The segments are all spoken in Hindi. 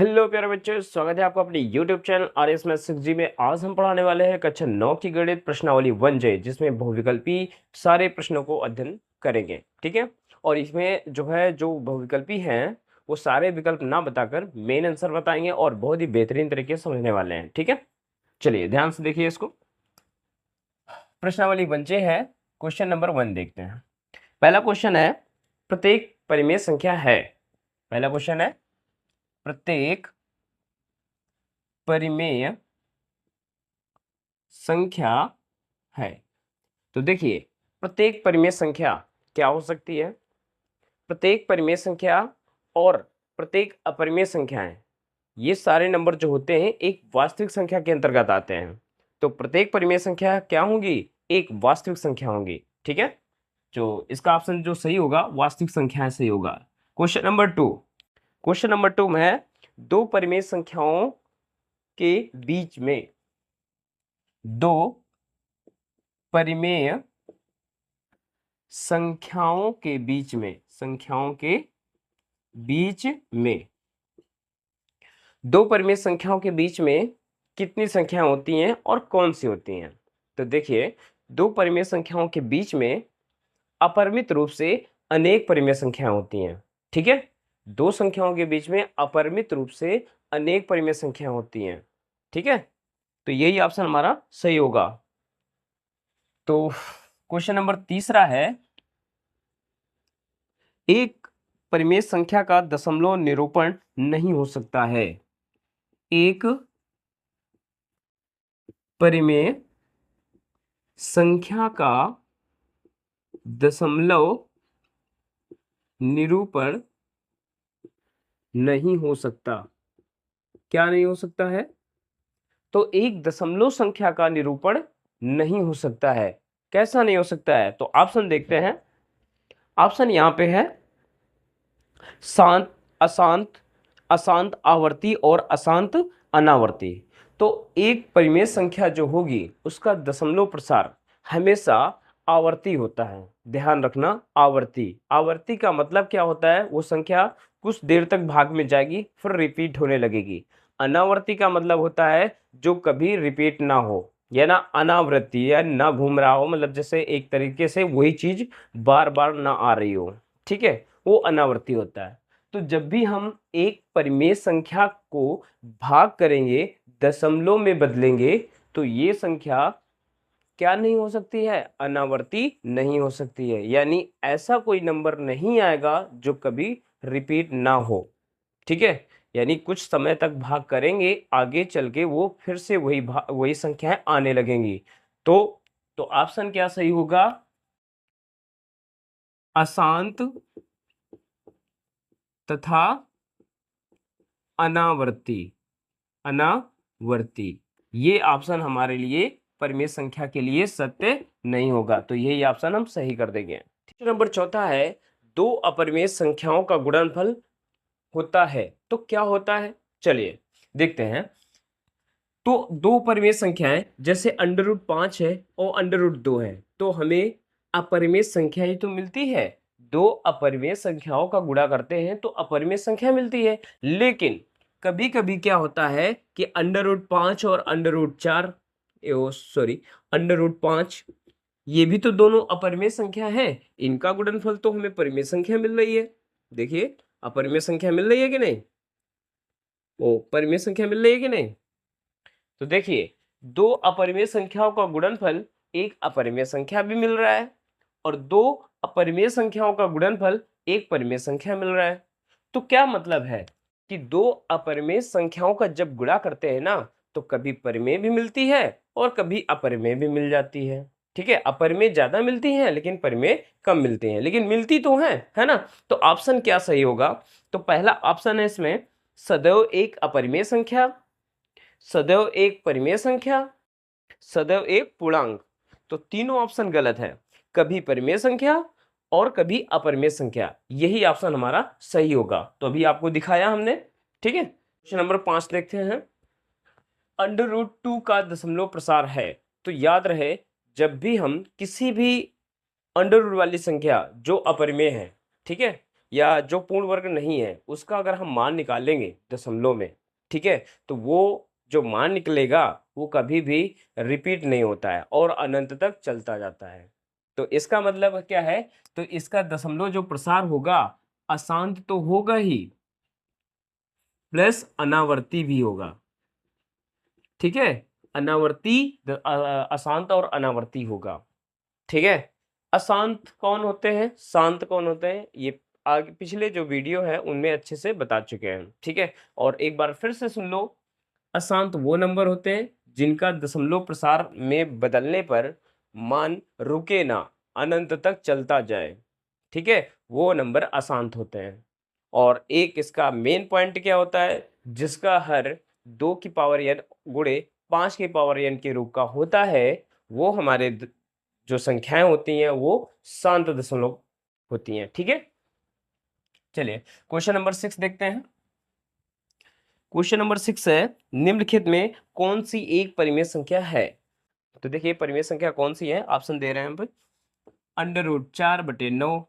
हेलो प्यारे बच्चों, स्वागत है आपका अपने YouTube channel RS math 6G में। आज हम पढ़ाने वाले हैं कक्षा 9 की गणित प्रश्नावली 1J, जिसमें बहुविकल्पी सारे प्रश्नों को अध्ययन करेंगे। ठीक है, और इसमें जो बहुविकल्पी हैं वो सारे विकल्प ना बताकर मेन आंसर बताएंगे और बहुत ही बेहतरीन तरीके से समझने वाले हैं। ठीक है, चलिए ध्यान से देखिए इसको। प्रश्नावली 1J है, क्वेश्चन नंबर 1 देखते हैं। पहला क्वेश्चन है, प्रत्येक परिमेय संख्या है। पहला क्वेश्चन है, प्रत्येक परिमेय संख्या है। तो देखिए, प्रत्येक परिमेय संख्या क्या हो सकती है? प्रत्येक परिमेय संख्या और प्रत्येक अपरिमेय संख्याएं, ये सारे नंबर जो होते हैं एक वास्तविक संख्या के अंतर्गत आते हैं। तो प्रत्येक परिमेय संख्या क्या होंगी? एक वास्तविक संख्या होंगी। ठीक है, जो इसका ऑप्शन जो सही होगा वास्तविक संख्याएं सही होगा। क्वेश्चन नंबर 2 में है, दो परिमेय संख्याओं के बीच में, दो परिमेय संख्याओं के बीच में दो परिमेय संख्याओं के बीच में कितनी संख्याएं होती हैं और कौन सी होती हैं? तो देखिए, दो परिमेय संख्याओं के बीच में अपरिमित रूप से अनेक परिमेय संख्याएं होती हैं। ठीक है, दो संख्याओं के बीच में अपरिमित रूप से अनेक परिमेय संख्याएं होती हैं। ठीक है, तो यही ऑप्शन हमारा सही होगा। तो क्वेश्चन नंबर 3 है, एक परिमेय संख्या का दशमलव निरूपण नहीं हो सकता है। एक परिमेय संख्या का दशमलव निरूपण नहीं हो सकता। क्या नहीं हो सकता है? तो एक दशमलव संख्या का निरूपण नहीं हो सकता है। कैसा नहीं हो सकता है? तो ऑप्शन देखते हैं। ऑप्शन यहां पे है, शांत, अशांत, अशांत आवर्ती और अशांत अनावर्ती। तो एक परिमेय संख्या जो होगी उसका दशमलव प्रसार हमेशा आवर्ती होता है। ध्यान रखना, आवर्ती। आवर्ती का मतलब क्या होता है? वो संख्या कुछ देर तक भाग में जाएगी फिर रिपीट होने लगेगी। अनावर्ती का मतलब होता है जो कभी रिपीट ना हो, या ना अनावृत्ति, या ना घूम रहा हो, मतलब जैसे एक तरीके से वही चीज बार बार ना आ रही हो। ठीक है, वो अनावर्ती होता है। तो जब भी हम एक परिमेय संख्या को भाग करेंगे, दशमलव में बदलेंगे, तो ये संख्या क्या नहीं हो सकती है? अनावर्ती नहीं हो सकती है। यानी ऐसा कोई नंबर नहीं आएगा जो कभी रिपीट ना हो। ठीक है, यानी कुछ समय तक भाग करेंगे, आगे चल के वो फिर से वही संख्याएं आने लगेंगी। तो ऑप्शन क्या सही होगा? अशांत तथा अनावर्ती, ये ऑप्शन हमारे लिए परिमेय संख्या के लिए सत्य नहीं होगा। तो यही ऑप्शन हम सही कर देंगे। नंबर 4 है, दो अपरिमेय संख्याओं का गुणनफल होता है। तो क्या होता है? चलिए देखते हैं। तो दो परिमेय संख्याएं जैसे √5 है और √2 है, तो हमें अपरिमेय संख्या ही तो मिलती है। दो अपरिमेय संख्याओं का गुणा करते हैं तो अपरिमेय संख्या मिलती है। लेकिन कभी कभी क्या होता है कि √5 और √4, √5, ये भी तो दोनों अपरिमेय संख्या है। इनका गुणनफल तो हमें परिमेय संख्या मिल रही है। देखिए, अपरिमेय संख्या मिल रही है कि नहीं? ओ, परिमेय संख्या मिल रही है कि नहीं? तो देखिए, दो अपरिमेय संख्याओं का गुणनफल एक अपरिमेय संख्या भी मिल रहा है, और दो अपरिमेय संख्याओं का गुणनफल एक परिमेय संख्या मिल रहा है। तो क्या मतलब है कि दो अपरिमेय संख्याओं का जब गुणा करते हैं ना, तो कभी परिमेय भी मिलती है और कभी अपरिमेय भी मिल जाती है। ठीक है, अपरिमेय ज्यादा मिलती है लेकिन परिमेय कम मिलती है, लेकिन मिलती तो है ना? तो ऑप्शन क्या सही होगा? तो पहला ऑप्शन है इसमें, सदैव एक अपरिमेय संख्या, सदैव एक परिमेय संख्या, सदैव एक पूर्णांक। तो तीनों ऑप्शन गलत है, कभी परिमेय संख्या और कभी अपरिमेय संख्या। यही ऑप्शन हमारा सही होगा। तो अभी आपको दिखाया हमने। ठीक है, क्वेश्चन नंबर 5 देखते हैं। √2 का दशमलव प्रसार है। तो याद रहे, जब भी हम किसी भी अंडर रूट वाली संख्या जो अपरिमेय है, ठीक है, या जो पूर्ण वर्ग नहीं है उसका अगर हम मान निकालेंगे दशमलव में, ठीक है, तो वो जो मान निकलेगा वो कभी भी रिपीट नहीं होता है और अनंत तक चलता जाता है। तो इसका मतलब क्या है, तो इसका दशमलव जो प्रसार होगा अशांत तो होगा ही, प्लस अनावर्ती भी होगा, ठीक है, अनावर्ती अशांत और अनावर्ती होगा, ठीक है। अशांत कौन होते हैं, शांत कौन होते हैं, ये आगे पिछले जो वीडियो है उनमें अच्छे से बता चुके हैं, ठीक है। और एक बार फिर से सुन लो, अशांत वो नंबर होते हैं जिनका दशमलव प्रसार में बदलने पर मान रुके ना, अनंत तक चलता जाए, ठीक है, वो नंबर अशांत होते हैं। और एक इसका मेन पॉइंट क्या होता है, जिसका हर 2 की पावर n गुणे 5 की पावर n के रूप का होता है, वो हमारे जो संख्याएं होती हैं वो शांत दशमलव होती हैं, ठीक है। चलिए क्वेश्चन नंबर 6 देखते हैं। क्वेश्चन नंबर 6 है, निम्नलिखित में कौन सी एक परिमेय संख्या है। तो देखिए परिमेय संख्या कौन सी है, ऑप्शन दे रहे हैं हम पे, √4/9,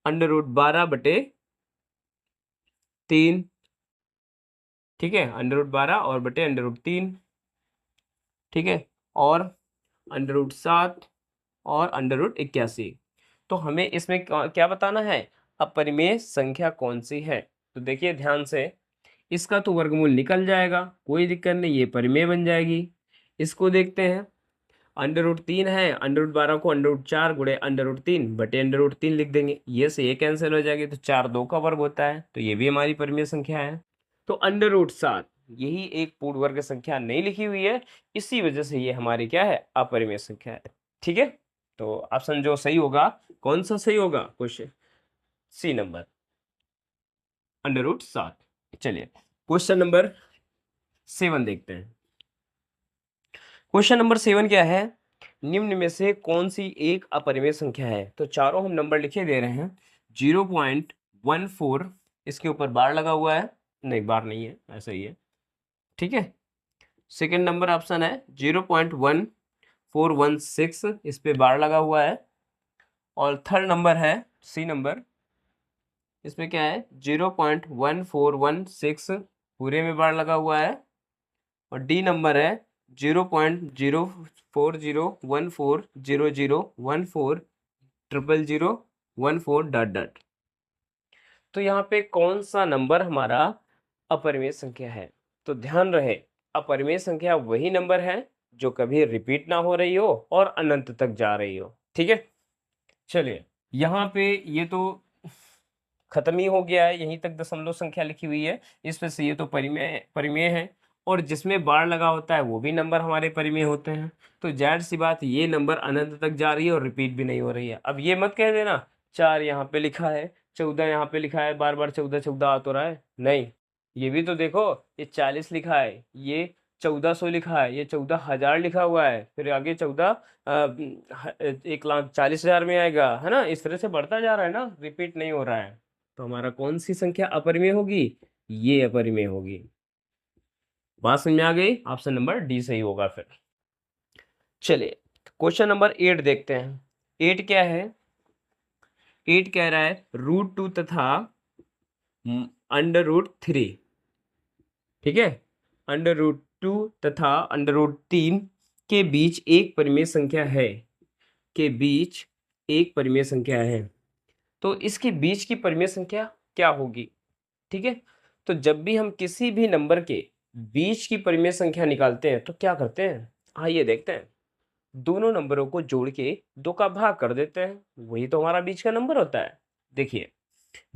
√12/3, ठीक है, √12 और बटे √3, ठीक है, और √7 और √81। तो हमें इसमें क्या बताना है, अपरिमेय संख्या कौन सी है। तो देखिए ध्यान से, इसका तो वर्गमूल निकल जाएगा, कोई दिक्कत नहीं, ये परिमेय बन जाएगी। इसको देखते हैं, √3 है, √12 को √4 गुणे √3 बटे √3 लिख देंगे, ये से ये कैंसिल हो जाएगी, तो 4 2 का वर्ग होता है, तो ये भी हमारी परिमेय संख्या है। तो √7 यही एक पूर्ण वर्ग संख्या नहीं लिखी हुई है, इसी वजह से ये हमारी क्या है, अपरिमेय संख्या है, ठीक है। तो ऑप्शन जो सही होगा, कौन सा सही होगा क्वेश्चन, सी नंबर, √7। चलिए क्वेश्चन नंबर 7 देखते हैं। क्वेश्चन नंबर 7 क्या है, निम्न में से कौन सी एक अपरिमेय संख्या है। तो चारों हम नंबर लिखे दे रहे हैं, 0.14, इसके ऊपर बार लगा हुआ है, नहीं बार नहीं है, ऐसा ही है, ठीक है। सेकंड नंबर ऑप्शन है 0.1416, इस पे बार लगा हुआ है। और थर्ड नंबर है सी नंबर, इसमें क्या है 0.1416, पूरे में बार लगा हुआ है। और डी नंबर है 0.04014001400014 ... तो यहाँ पे कौन सा नंबर हमारा अपरिमेय संख्या है। तो ध्यान रहे, अपरिमेय संख्या वही नंबर है जो कभी रिपीट ना हो रही हो और अनंत तक जा रही हो, ठीक है। चलिए यहाँ पे ये तो खत्म ही हो गया है, यहीं तक दशमलव संख्या लिखी हुई है, इसमें से ये तो परिमेय परिमेय है, और जिसमें बार लगा होता है वो भी नंबर हमारे परिमेय होते हैं। तो जाहिर सी बात, ये नंबर अनंत तक जा रही है और रिपीट भी नहीं हो रही है। अब ये मत कह देना 4 यहाँ पे लिखा है, 14 यहाँ पे लिखा है, बार बार 14 14 आ तो रहा है, नहीं, ये भी तो देखो, ये 40 लिखा है, ये 1400 लिखा है, ये 14,000 लिखा हुआ है, फिर आगे 1,40,000 में आएगा, है ना, इस तरह से बढ़ता जा रहा है ना, रिपीट नहीं हो रहा है। तो हमारा कौन सी संख्या अपरिमेय होगी, ये अपरिमेय होगी। बात समझ में आ गई, ऑप्शन नंबर डी सही होगा फिर। चलिए क्वेश्चन नंबर 8 देखते हैं। 8 क्या है, 8 कह रहा है √2 तथा √3, ठीक है, √2 तथा √3 के बीच एक परिमेय संख्या है, के बीच एक परिमेय संख्या है। तो इसके बीच की परिमेय संख्या क्या होगी, ठीक है। तो जब भी हम किसी भी नंबर के बीच की परिमेय संख्या निकालते हैं तो क्या करते हैं, आइए देखते हैं, दोनों नंबरों को जोड़ के 2 का भाग कर देते हैं, वही तो हमारा बीच का नंबर होता है। देखिए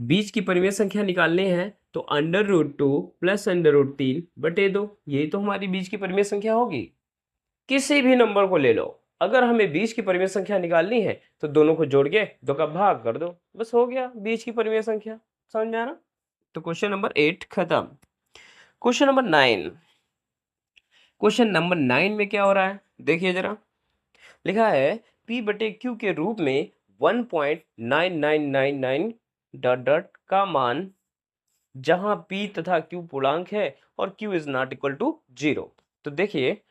बीच की परिमेय संख्या निकालनी है तो √2 प्लस √3 बटे 2, यही तो हमारी बीच की परिमेय संख्या होगी। किसी भी नंबर को ले लो, अगर हमें बीच की परिमेय संख्या निकालनी है तो दोनों को जोड़ के 2 का भाग कर दो, बस हो गया बीच की परिमेय संख्या। समझ में आ रहा। तो क्वेश्चन नंबर 8 खत्म। क्वेश्चन नंबर 9, क्वेश्चन नंबर 9 में क्या हो रहा है, देखिए जरा, लिखा है p/q के रूप में 1.9999 ... का मान जहां p तथा q पूर्णांक है और q is not equal to 0। तो देखिए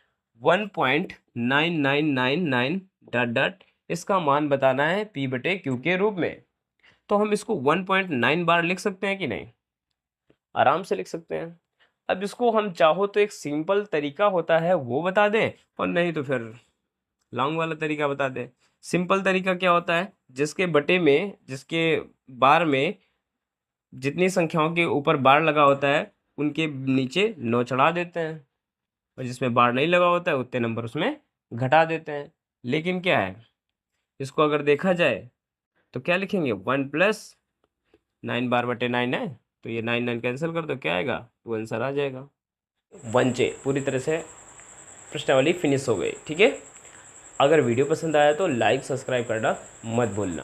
1.9999 ... इसका मान बताना है p/q के रूप में। तो हम इसको 1.9 बार लिख सकते हैं कि नहीं? आराम से लिख सकते हैं। अब इसको हम चाहो तो एक सिंपल तरीका होता है वो बता दें, और नहीं तो फिर लॉन्ग वाला तरीका बता दें। सिंपल तरीका क्या होता है, जिसके बार में जितनी संख्याओं के ऊपर बार लगा होता है उनके नीचे 9 चढ़ा देते हैं, और जिसमें बार नहीं लगा होता है उतने नंबर उसमें घटा देते हैं। लेकिन क्या है, इसको अगर देखा जाए तो क्या लिखेंगे, 1 प्लस 9 बार बटे 9 है, तो ये 9 9 कैंसिल कर दो, क्या आएगा, 2 आंसर आ जाएगा। 1J पूरी तरह से प्रश्नावली फिनिश हो गई। ठीक है, अगर वीडियो पसंद आया तो लाइक सब्सक्राइब करना मत भूलना।